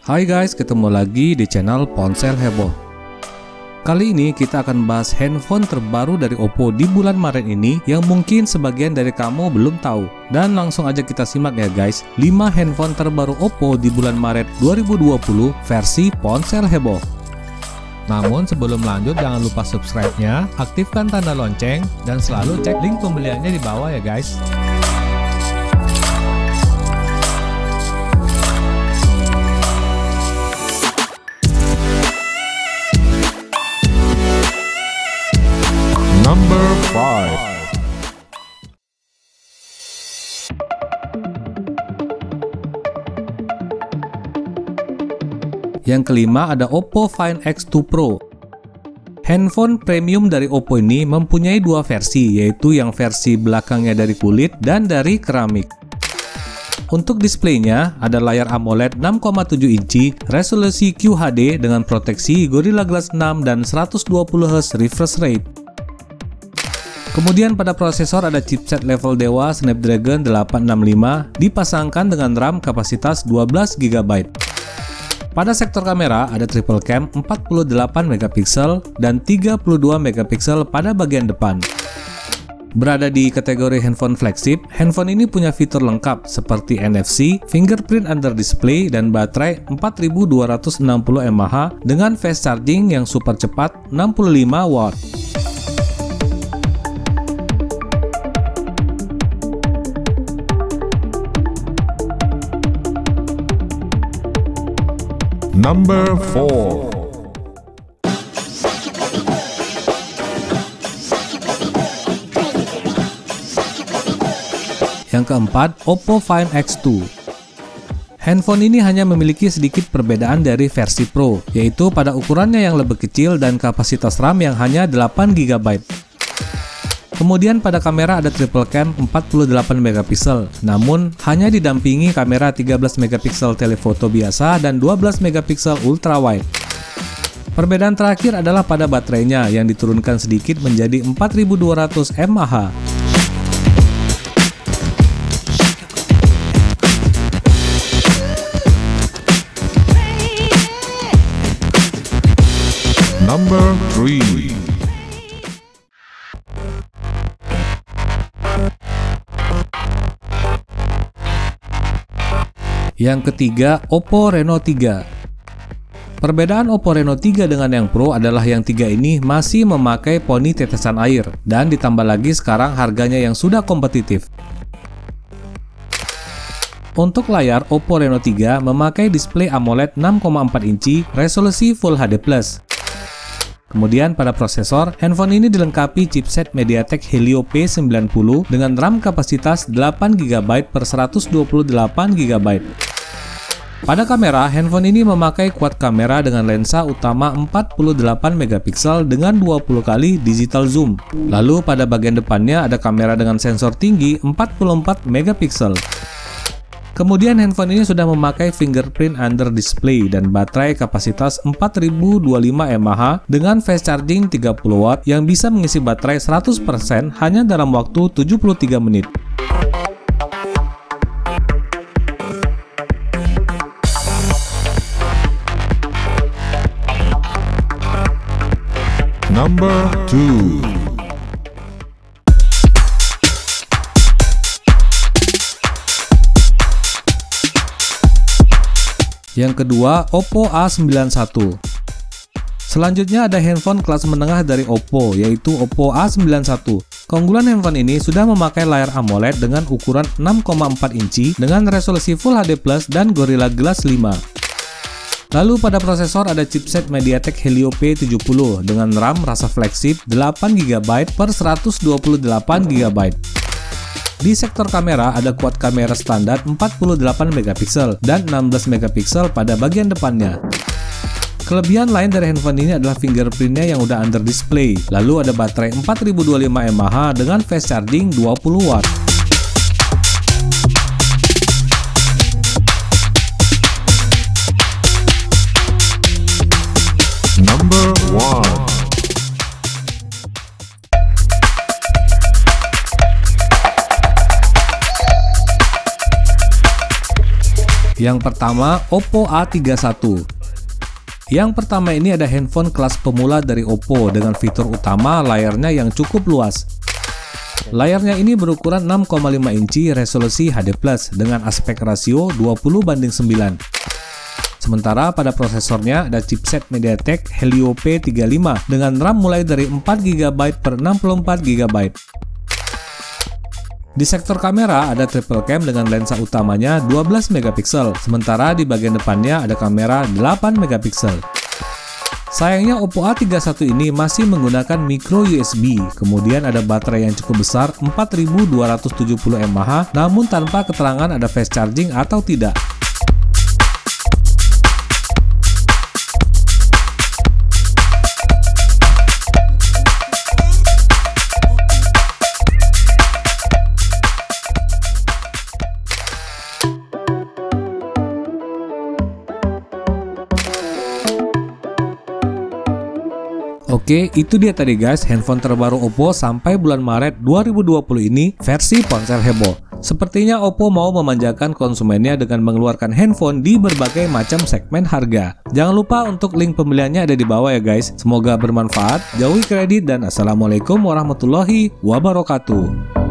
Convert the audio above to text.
Hai guys, ketemu lagi di channel Ponsel Heboh. Kali ini kita akan bahas handphone terbaru dari Oppo di bulan Maret ini yang mungkin sebagian dari kamu belum tahu. Dan langsung aja kita simak ya guys, 5 handphone terbaru Oppo di bulan Maret 2020 versi Ponsel Heboh. Namun sebelum lanjut jangan lupa subscribe-nya, aktifkan tanda lonceng, dan selalu cek link pembeliannya di bawah ya guys. Number 5. Yang kelima ada Oppo Find X2 Pro. Handphone premium dari Oppo ini mempunyai dua versi, yaitu yang versi belakangnya dari kulit dan dari keramik. Untuk displaynya ada layar AMOLED 6,7 inci, resolusi QHD dengan proteksi Gorilla Glass 6 dan 120Hz refresh rate. Kemudian pada prosesor ada chipset level dewa Snapdragon 865 dipasangkan dengan RAM kapasitas 12GB. Pada sektor kamera ada triple cam 48MP dan 32MP pada bagian depan. Berada di kategori handphone flagship, handphone ini punya fitur lengkap seperti NFC, fingerprint under display, dan baterai 4260 mAh dengan fast charging yang super cepat 65W. Number 4. Yang keempat, Oppo Find X2. Handphone ini hanya memiliki sedikit perbedaan dari versi Pro, yaitu pada ukurannya yang lebih kecil dan kapasitas RAM yang hanya 8GB. Kemudian pada kamera ada triple cam 48MP, namun hanya didampingi kamera 13MP telefoto biasa dan 12MP ultra wide. Perbedaan terakhir adalah pada baterainya yang diturunkan sedikit menjadi 4200 mAh. Number 3. Yang ketiga, Oppo Reno 3. Perbedaan Oppo Reno 3 dengan yang Pro adalah yang 3 ini masih memakai poni tetesan air, dan ditambah lagi sekarang harganya yang sudah kompetitif. Untuk layar, Oppo Reno 3 memakai display AMOLED 6,4 inci, resolusi Full HD+. Kemudian pada prosesor, handphone ini dilengkapi chipset MediaTek Helio P90 dengan RAM kapasitas 8GB per 128GB. Pada kamera, handphone ini memakai quad kamera dengan lensa utama 48MP dengan 20 kali digital zoom. Lalu pada bagian depannya ada kamera dengan sensor tinggi 44MP. Kemudian handphone ini sudah memakai fingerprint under display dan baterai kapasitas 4025 mAh dengan fast charging 30W yang bisa mengisi baterai 100% hanya dalam waktu 73 menit. Number 2. Yang kedua, Oppo A91. Selanjutnya ada handphone kelas menengah dari Oppo, yaitu Oppo A91. Keunggulan handphone ini sudah memakai layar AMOLED dengan ukuran 6,4 inci dengan resolusi Full HD+ dan Gorilla Glass 5. Lalu pada prosesor ada chipset MediaTek Helio P70 dengan RAM rasa flagship 8GB per 128GB. Di sektor kamera ada quad kamera standar 48MP dan 16MP pada bagian depannya. Kelebihan lain dari handphone ini adalah fingerprintnya yang udah under display. Lalu ada baterai 4025 mAh dengan fast charging 20W. Number 1. Yang pertama, Oppo A31. Yang pertama ini ada handphone kelas pemula dari Oppo dengan fitur utama layarnya yang cukup luas. Layarnya ini berukuran 6,5 inci resolusi HD+ dengan aspek rasio 20:9. Sementara pada prosesornya ada chipset MediaTek Helio P35 dengan RAM mulai dari 4GB per 64GB. Di sektor kamera ada triple cam dengan lensa utamanya 12 megapiksel, sementara di bagian depannya ada kamera 8 megapiksel. Sayangnya Oppo A31 ini masih menggunakan micro USB, kemudian ada baterai yang cukup besar 4270 mAh namun tanpa keterangan ada fast charging atau tidak. Oke, itu dia tadi guys handphone terbaru Oppo sampai bulan Maret 2020 ini versi ponsel heboh. Sepertinya Oppo mau memanjakan konsumennya dengan mengeluarkan handphone di berbagai macam segmen harga. Jangan lupa untuk link pembeliannya ada di bawah ya guys. Semoga bermanfaat, jauhi kredit dan assalamualaikum warahmatullahi wabarakatuh.